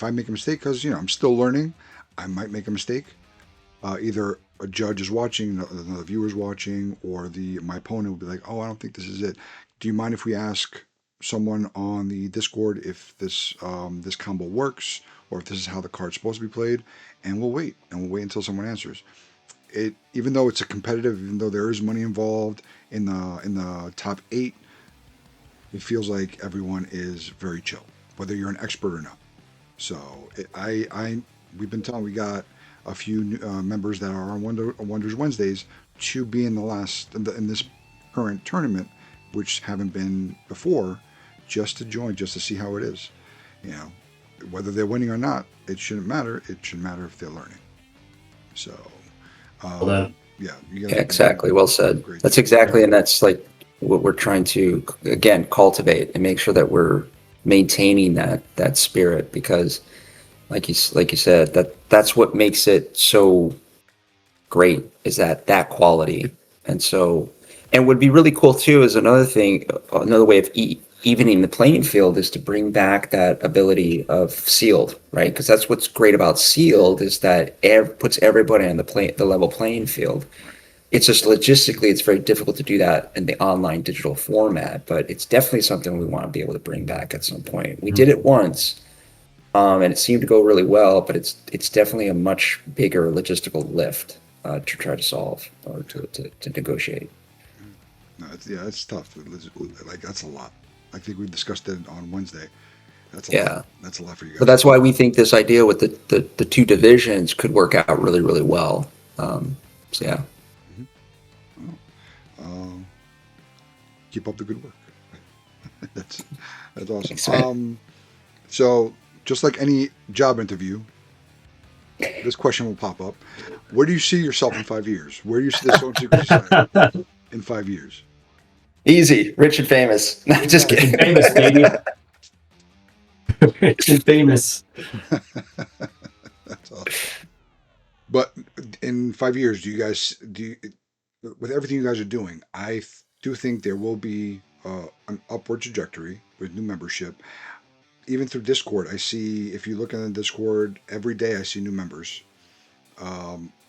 I make a mistake, because I'm still learning, I might make a mistake. Either a judge is watching, another viewer's watching, or my opponent will be like, "Oh, I don't think this is it. Do you mind if we ask someone on the Discord if this combo works, or if this is how the card's supposed to be played?" And we'll wait until someone answers. Even though it's a competitive, even though there is money involved in the top 8, it feels like everyone is very chill, whether you're an expert or not. So we've been telling, we got a few members that are on Wonders Wednesdays to be in in this current tournament, which haven't been before, just to join, just to see how it is. Whether they're winning or not, it shouldn't matter. It should matter if they're learning. So, Well, yeah, exactly. Well said. That's exactly, and that's like what we're trying to, again, cultivate and make sure that we're maintaining that spirit, because like you said, that's what makes it so great, is that quality. And so, and would be really cool too is another thing, another way of evening the playing field is to bring back that ability of sealed, right? Because that's what's great about sealed, is that puts everybody on the level playing field. Right. It's just logistically, it's very difficult to do that in the online digital format, but it's definitely something we want to be able to bring back at some point. We did it once, and it seemed to go really well, but it's definitely a much bigger logistical lift to try to solve or to negotiate. No, it's tough. Like that's a lot. I think we discussed it on Wednesday. That's a lot. Yeah. That's a lot for you But guys. that's why we think this idea with the two divisions could work out really, really well. So yeah. Well, um, keep up the good work. that's awesome. Thanks, man. So just like any job interview, this question will pop up. Where do you see yourself in 5 years? Where do you see the StoneSeeker Society in 5 years? Easy, rich and famous. Just Rich and kidding. famous, baby. Rich and famous. That's awesome. But in 5 years, with everything you guys are doing, I do think there will be an upward trajectory with new membership. Even through Discord, I see, if you look at the Discord, every day I see new members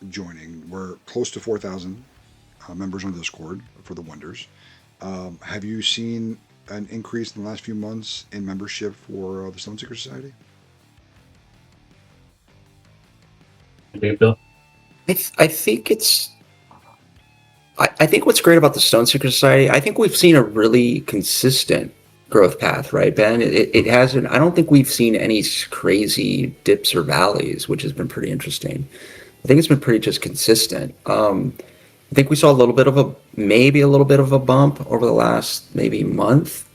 joining. We're close to 4,000 members on Discord for the Wonders. Have you seen an increase in the last few months in membership for the StoneSeeker Society? Bill? I think it's. I think what's great about the StoneSeeker Society, I think we've seen a really consistent growth path, right, Ben? It hasn't. I don't think we've seen any crazy dips or valleys, which has been pretty interesting. I think it's been pretty just consistent. I think we saw maybe a little bit of a bump over the last maybe month,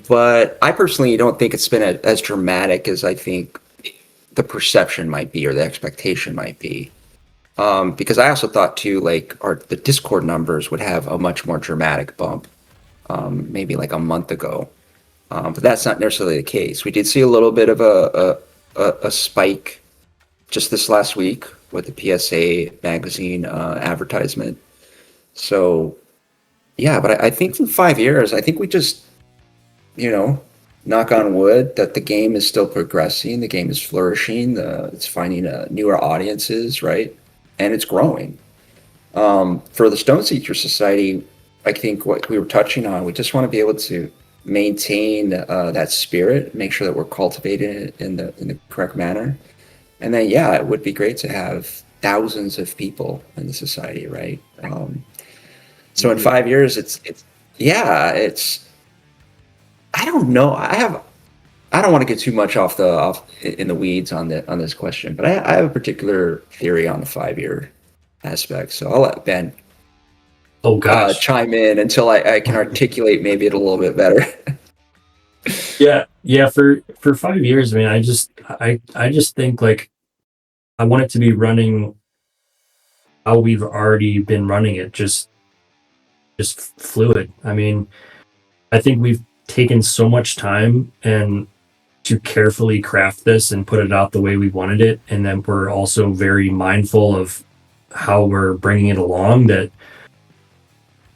but I personally don't think it's been as dramatic as I think the perception might be or the expectation might be. Because I also thought too, like the Discord numbers would have a much more dramatic bump, maybe like a month ago. But that's not necessarily the case. We did see a little bit of a spike just this last week with the PSA magazine advertisement. So yeah, but I think in 5 years, I think we just, knock on wood, that the game is still progressing, the game is flourishing, it's finding newer audiences, right? And it's growing. For the StoneSeeker Society, I think what we were touching on, we just want to be able to maintain that spirit, make sure that we're cultivating it in the correct manner. And then, yeah, it would be great to have thousands of people in the society, right? So in 5 years, it's I don't know. I don't want to get too much off in the weeds on this question, but I have a particular theory on the 5 year aspect. So I'll let Ben chime in until I can articulate maybe it a little bit better. Yeah. For 5 years, I mean, I just think like I want it to be running how we've already been running it, just fluid. I mean, I think we've taken so much time and to carefully craft this and put it out the way we wanted it, and then we're also very mindful of how we're bringing it along, that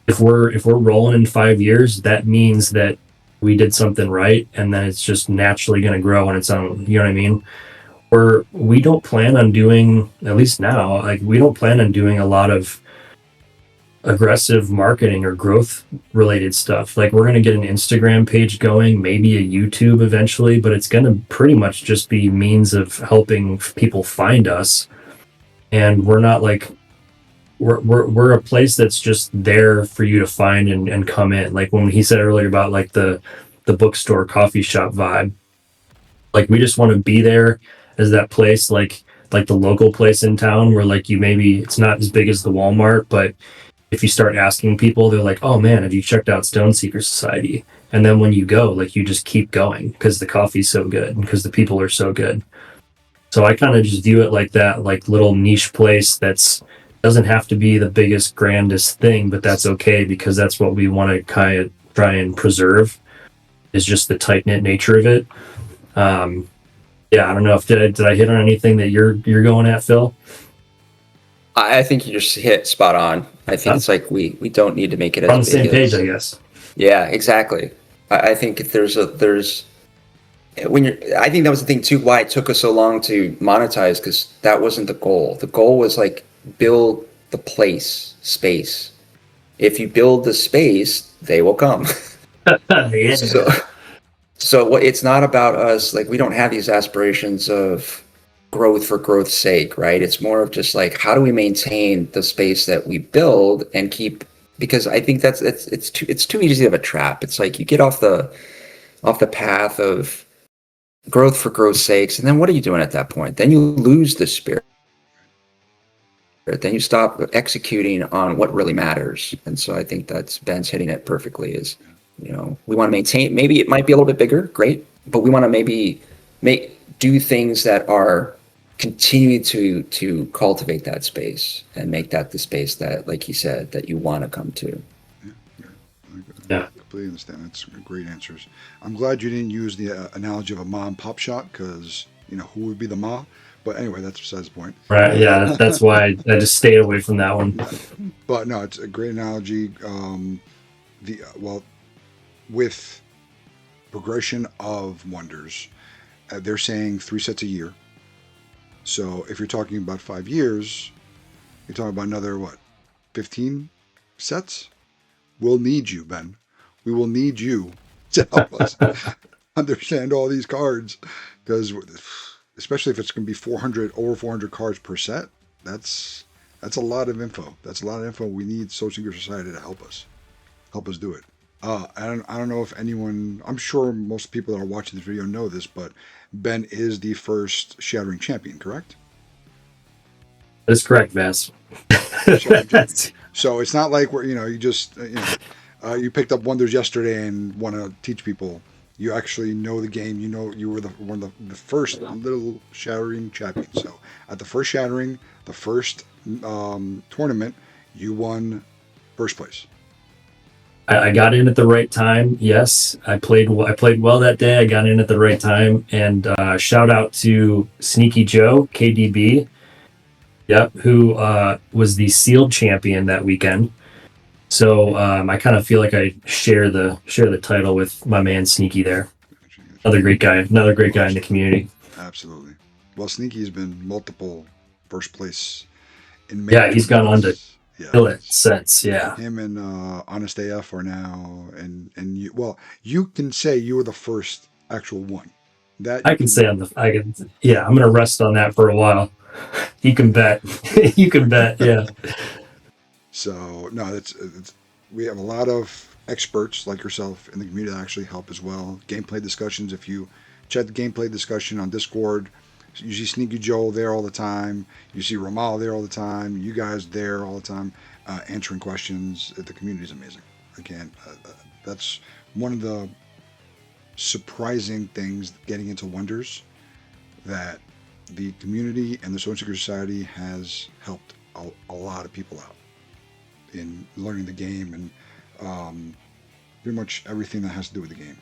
if we're rolling in 5 years, that means that we did something right, and then it's just naturally going to grow on its own. You know what I mean? We don't plan on doing, at least now, like we don't plan on doing a lot of aggressive marketing or growth related stuff. Like we're going to get an Instagram page going, maybe a YouTube eventually, but it's going to pretty much just be means of helping people find us. And we're not like, we're a place that's just there for you to find and come in. Like when he said earlier about like the bookstore coffee shop vibe, like we just want to be there as that place, like the local place in town where like it's not as big as the Walmart, but if you start asking people, they're like, oh man, have you checked out StoneSeeker Society? And then when you go, like you just keep going because the coffee's so good and because the people are so good. So I kind of just view it like that, like little niche place that's doesn't have to be the biggest, grandest thing, but that's okay because that's what we want to kind of try and preserve is just the tight knit nature of it. Yeah, I don't know if did I hit on anything that you're going at, Phil? I think you just hit spot on. I think it's like we don't need to make it We're on the as big same page, as. I guess. Yeah, exactly. I think if there's when you're, I think that was the thing too, why it took us so long to monetize, because that wasn't the goal. The goal was like build the space. If you build the space, they will come. Yeah. So it's not about us, like we don't have these aspirations of growth for growth's sake, right? It's more of just like how do we maintain the space that we build and keep, because I think it's too easy of a trap. It's like you get off the path of growth for growth's sakes, and then what are you doing at that point? Then you lose the spirit. Then you stop executing on what really matters. And so I think that's Ben's hitting it perfectly. Is we want to maintain. Maybe it might be a little bit bigger, great, but we want to maybe do things that are continue to cultivate that space and make that the space that, like he said, that you want to come to. Yeah. I completely understand. That's great answers. I'm glad you didn't use the analogy of a mom pop shop because who would be the ma? But anyway, that's besides the point. Right. Yeah. That's why I just stayed away from that one. Yeah. But no, it's a great analogy. With progression of wonders, they're saying 3 sets a year. So if you're talking about 5 years, you're talking about another 15 sets. We'll need you, Ben. We will need you to help us understand all these cards, because especially if it's going to be over 400 cards per set, that's a lot of info. That's a lot of info. We need StoneSeeker Society to help us do it. I don't know if anyone, I'm sure most people that are watching this video know this, but Ben is the first Shattering Champion, correct? That's correct, Vass. So it's not like you just you picked up Wonders yesterday and want to teach people. You actually know the game. You were one of the first little Shattering Champion. So at the first Shattering, the first tournament, you won first place. I got in at the right time. Yes, I played well that day. I got in at the right time. And shout out to Sneaky Joe, KDB. Yep, who was the sealed champion that weekend. So I kind of feel like I share the title with my man Sneaky there. Another great guy in the community. Absolutely. Well, Sneaky's been multiple first place in many. Yeah, he's gone on to kill it since. Yeah. Him and Honest AF are now, and you can say you were the first actual one. I can say I'm gonna rest on that for a while. You can bet. You can bet. Yeah. So no, we have a lot of experts like yourself in the community that actually help as well. Gameplay discussions. If you check the gameplay discussion on Discord, you see Sneaky Joe there all the time. You see Ramal there all the time. You guys there all the time, answering questions. The community is amazing. Again, that's one of the surprising things getting into Wonders, that the community and the StoneSeeker Society has helped a lot of people out in learning the game and pretty much everything that has to do with the game,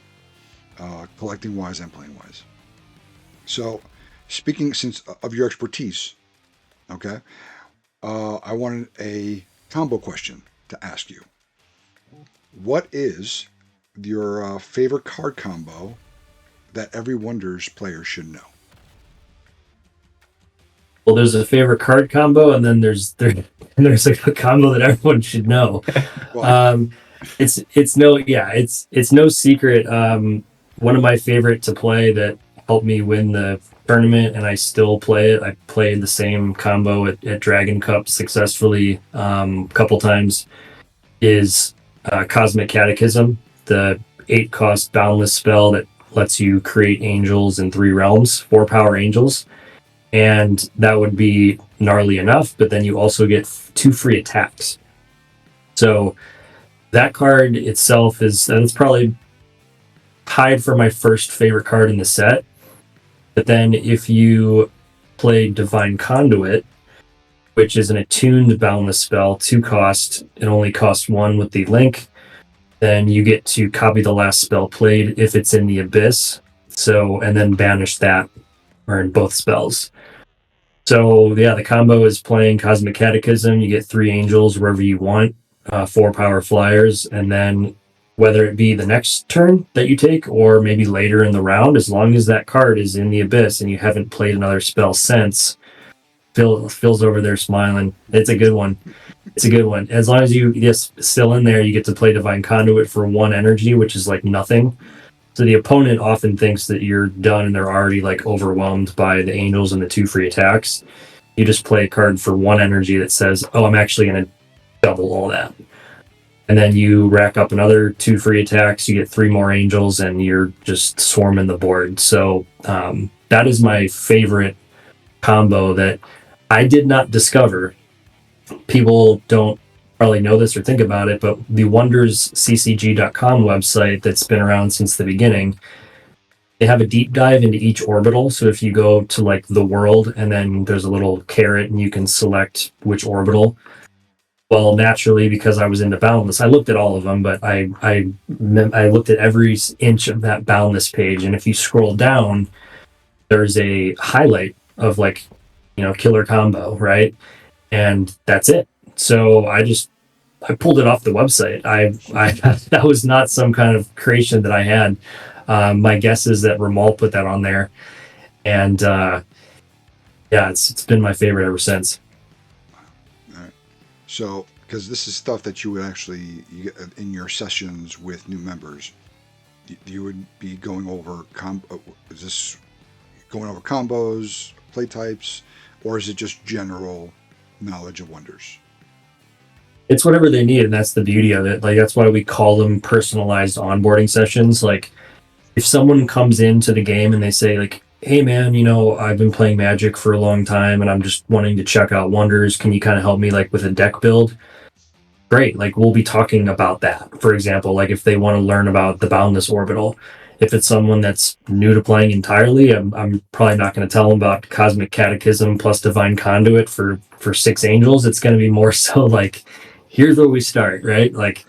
collecting wise and playing wise. So, speaking of your expertise, okay, I wanted a combo question to ask you. What is your favorite card combo that every Wonders player should know? Well, there's a favorite card combo, and then there's like a combo that everyone should know. It's no secret. One of my favorite to play that helped me win the tournament, and I still play it. I played the same combo at Dragon Cup successfully a couple times. Is Cosmic Catechism, the 8-cost boundless spell that lets you create angels in 3 realms, 4 power angels. And that would be gnarly enough, but then you also get 2 free attacks. So that card itself it's probably tied for my first favorite card in the set. But then if you play Divine Conduit, which is an attuned Boundless spell, 2 cost. It only costs 1 with the link. Then you get to copy the last spell played if it's in the Abyss. So, and then banish that, or in both spells. So, yeah, the combo is playing Cosmic Catechism. You get 3 angels wherever you want, 4 power flyers, and then whether it be the next turn that you take or maybe later in the round, as long as that card is in the Abyss and you haven't played another spell since, Phil's over there smiling. It's a good one. It's a good one. As long as you just still in there, you get to play Divine Conduit for 1 energy, which is like nothing. So the opponent often thinks that you're done and they're already like overwhelmed by the angels and the 2 free attacks. You just play a card for 1 energy that says, oh, I'm actually going to double all that. And then you rack up another 2 free attacks, you get 3 more angels, and you're just swarming the board. So that is my favorite combo that I did not discover. People don't probably know this or think about it, but the wondersccg.com website that's been around since the beginning, they have a deep dive into each orbital. So if you go to like the world and then there's a little caret and you can select which orbital. Well, naturally, because I was into Boundless, I looked at all of them, but I looked at every inch of that Boundless page. And if you scroll down, there's a highlight of like, killer combo, right? And that's it. So I pulled it off the website. That was not some kind of creation that I had. My guess is that Ramal put that on there, and it's been my favorite ever since. All right. So, because this is stuff that you would you get in your sessions with new members, you would be going over is this going over combos, play types, or is it just general knowledge of wonders? It's whatever they need, and that's the beauty of it. Like, that's why we call them personalized onboarding sessions. Like, if someone comes into the game and they say, like, hey man, I've been playing Magic for a long time and I'm just wanting to check out wonders, can you kind of help me like with a deck build? Great. Like, we'll be talking about that. For example, like if they want to learn about the Boundless Orbital, if it's someone that's new to playing entirely, I'm probably not going to tell them about Cosmic Catechism plus Divine Conduit for 6 angels. It's going to be more so like, here's where we start, right? Like,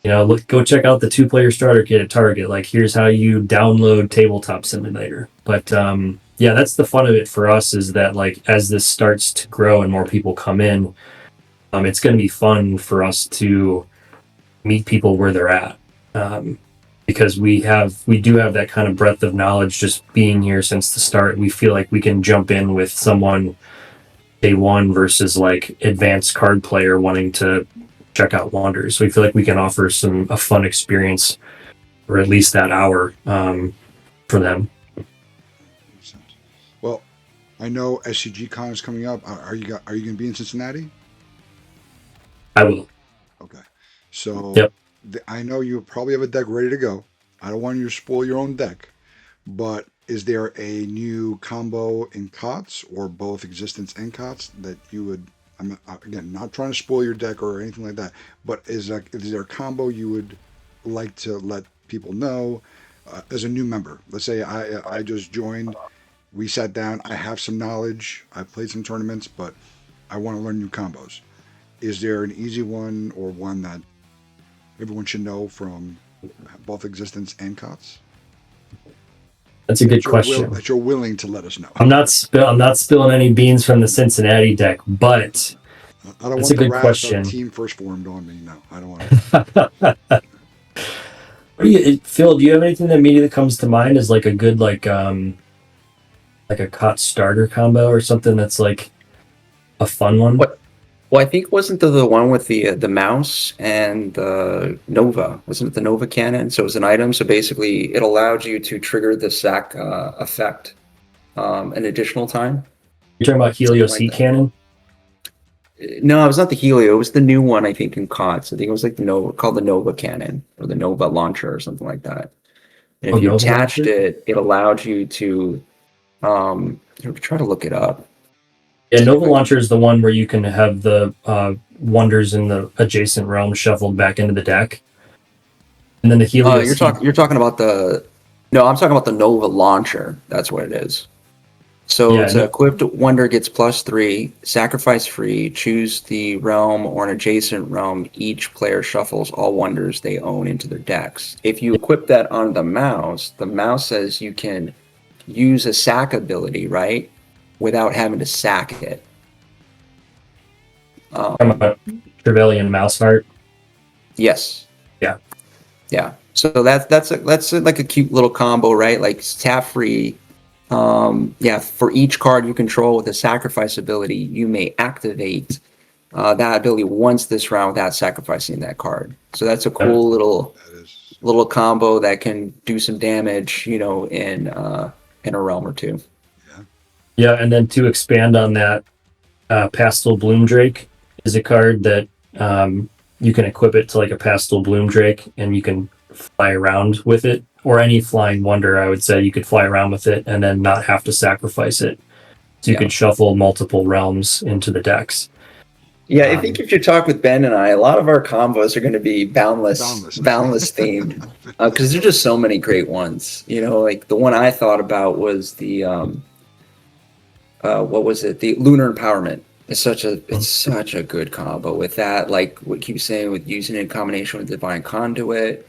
go check out the 2-player starter kit at Target. Like, here's how you download Tabletop Simulator. But that's the fun of it for us, is that like as this starts to grow and more people come in, it's going to be fun for us to meet people where they're at. Because we do have that kind of breadth of knowledge just being here since the start. We feel like we can jump in with someone day one versus like advanced card player wanting to check out wonders. So we feel like we can offer a fun experience, or at least that hour for them. Makes sense. Well, I know SCG Con is coming up. Are you going to be in Cincinnati? I will. Okay. So yep. I know you probably have a deck ready to go. I don't want you to spoil your own deck, but is there a new combo in COTS or both Existence and COTS that you would? I'm again not trying to spoil your deck or anything like that, but is there a combo you would like to let people know as a new member? Let's say I just joined. We sat down. I have some knowledge. I played some tournaments, but I want to learn new combos. Is there an easy one or one that everyone should know from both Existence and COTS? That's a good question. That you're willing to let us know. I'm not spilling any beans from the Cincinnati deck, but I don't that's want a good question. Of team first formed on me. No, I don't want to. Phil, do you have anything that immediately comes to mind as like a good like a COTS starter combo or something that's like a fun one? What? Well, I think wasn't the one with the mouse and the Nova? Wasn't it the Nova cannon? So it was an item. So basically, it allowed you to trigger the sack effect an additional time. You're talking about Helio Seat Cannon? No, it was not the Helio. It was the new one, I think, in COTS. I think it was like the Nova, called the Nova cannon or the Nova launcher or something like that. And if you Nova attached launcher? it allowed you to try to look it up. Yeah, Nova Launcher is the one where you can have the wonders in the adjacent realm shuffled back into the deck. And then the Helio you're talking about I'm talking about the Nova Launcher. That's what it is. So Yeah, it's a equipped wonder gets +3, sacrifice free, choose the realm or an adjacent realm. Each player shuffles all wonders they own into their decks. If you equip that on the mouse says you can use a sack ability, right? Without having to sack it. talking about Trevelyan Mouse Heart. Yes. Yeah. Yeah. So that's like a cute little combo, right? Like tap free. Yeah, for each card you control with a sacrifice ability, you may activate that ability once this round without sacrificing that card. So that's a cool That is, little combo that can do some damage, in a realm or two. yeah. Yeah, and then to expand on that, Pastel Bloom Drake is a card that you can equip it to like a Pastel Bloom Drake, and you can fly around with it, or any flying wonder. I would say you could fly around with it and then not have to sacrifice it. So you Yeah. could shuffle multiple realms into the decks. Yeah, I think if you talk with Ben and I, a lot of our combos are going to be boundless themed, because there's just so many great ones. Like the one I thought about was the what was it? The lunar empowerment. It's such a good combo with that. Like what you keep saying with using it in combination with divine conduit.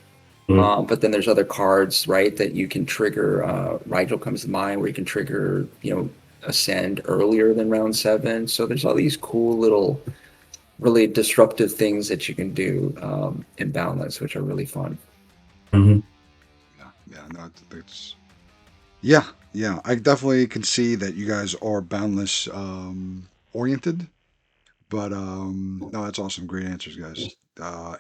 Mhm. But then there's other cards, right, that you can trigger. Rigel comes to mind where you can trigger, ascend earlier than round 7. So there's all these cool little, really disruptive things that you can do in Boundless, which are really fun. Mm-hmm. Yeah, yeah, no, it's yeah, yeah. I definitely can see that you guys are boundless oriented, but no, that's awesome. Great answers, guys.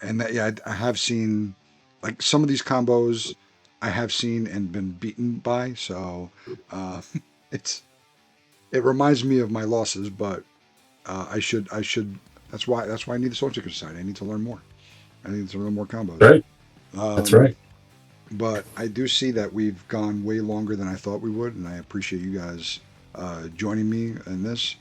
And that, yeah, I have seen like some of these combos. I have seen and been beaten by, so uh, it's it reminds me of my losses, but I should. That's why I need the StoneSeeker Society. I need to learn more. I need to learn more combos. Right. That's Um, right. but I do see that we've gone way longer than I thought we would, and I appreciate you guys joining me in this.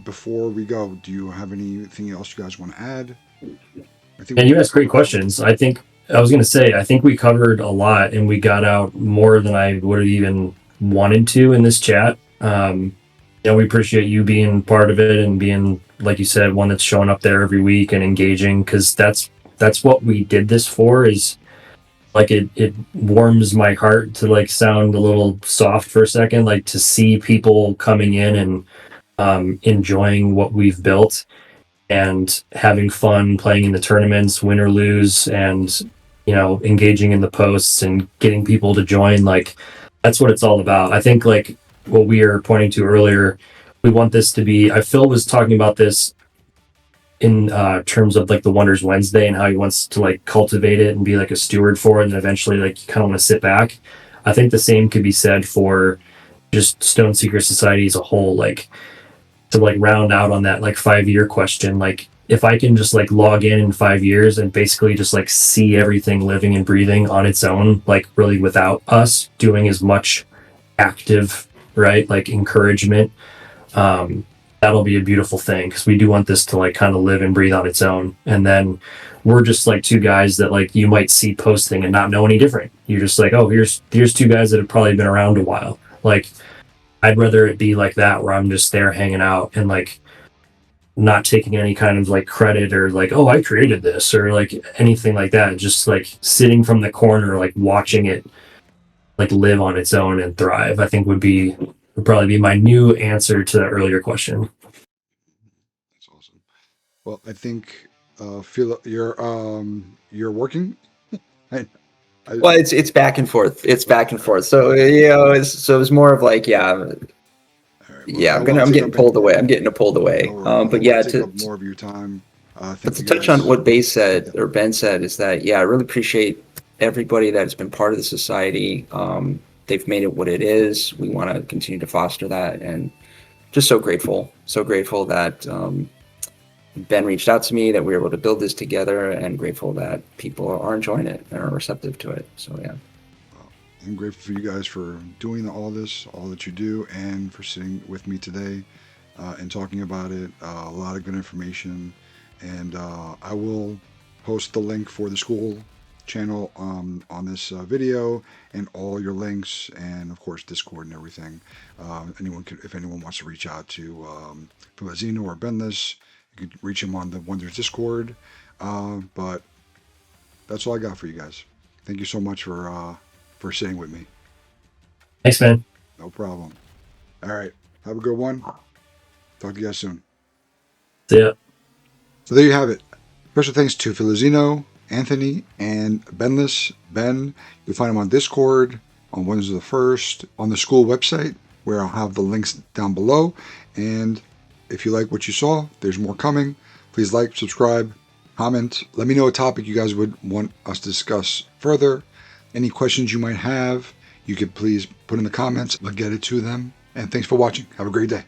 Before we go, do you have anything else you guys want to add? I think And you we asked great covered all. questions. I was going to say, I think we covered a lot and we got out more than I would have even wanted to in this chat. We appreciate you being part of it and being, like you said, one that's showing up there every week and engaging, because that's what we did this for. Is like it warms my heart to like sound a little soft for a second, like to see people coming in and enjoying what we've built and having fun playing in the tournaments, win or lose, and engaging in the posts and getting people to join. Like that's what it's all about. I think like what we are pointing to earlier, we want this to be. Phil was talking about this in terms of like the Wonders Wednesday and how he wants to like cultivate it and be like a steward for it, and eventually like you kind of want to sit back. I think the same could be said for just StoneSeeker Society as a whole. Like to like round out on that like 5-year question, like if I can just like log in 5 years and basically just like see everything living and breathing on its own, like really without us doing as much active, right, like encouragement, that'll be a beautiful thing, because we do want this to like kind of live and breathe on its own. And then we're just like two guys that like you might see posting and not know any different. You're just like, oh, here's two guys that have probably been around a while. Like I'd rather it be like that, where I'm just there hanging out and like not taking any kind of like credit or like, oh, I created this or like anything like that. Just like sitting from the corner, like watching it like live on its own and thrive, I think would probably be my new answer to the earlier question. That's awesome. Well, I think Phil, you're working. I, I, Well, it's back and forth. It's back and forth. So it's more of like, yeah, all right. Well, I yeah. don't want to I'm take getting up any pulled away. more. I'm getting pulled No away. worries. I But don't want yeah, to take to up more of your time. but Thank to you touch on guys. what Bay said Yeah. or Ben said is that, yeah, I really appreciate everybody that has been part of the society. They've made it what it is. We want to continue to foster that, and just so grateful that Ben reached out to me, that we were able to build this together, and grateful that people are enjoying it and are receptive to it. So yeah. Well, I'm grateful for you guys for doing all this, all that you do, and for sitting with me today and talking about it. A lot of good information, and I will post the link for the school channel on this video, and all your links, and of course Discord and everything. If anyone wants to reach out to Philaxeno or Bendless, you can reach him on the Wonders Discord. But that's all I got for you guys. Thank you so much for sitting with me. Thanks, man. No problem. All right. Have a good one. Talk to you guys soon. See ya. So there you have it. Special thanks to Philaxeno, Anthony, and Bendless. Ben, you'll find him on Discord, on Wednesday the 1st, on the school website, where I'll have the links down below. And if you like what you saw, there's more coming. Please like, subscribe, comment. Let me know a topic you guys would want us to discuss further. Any questions you might have, you could please put in the comments. I'll get it to them. And thanks for watching. Have a great day.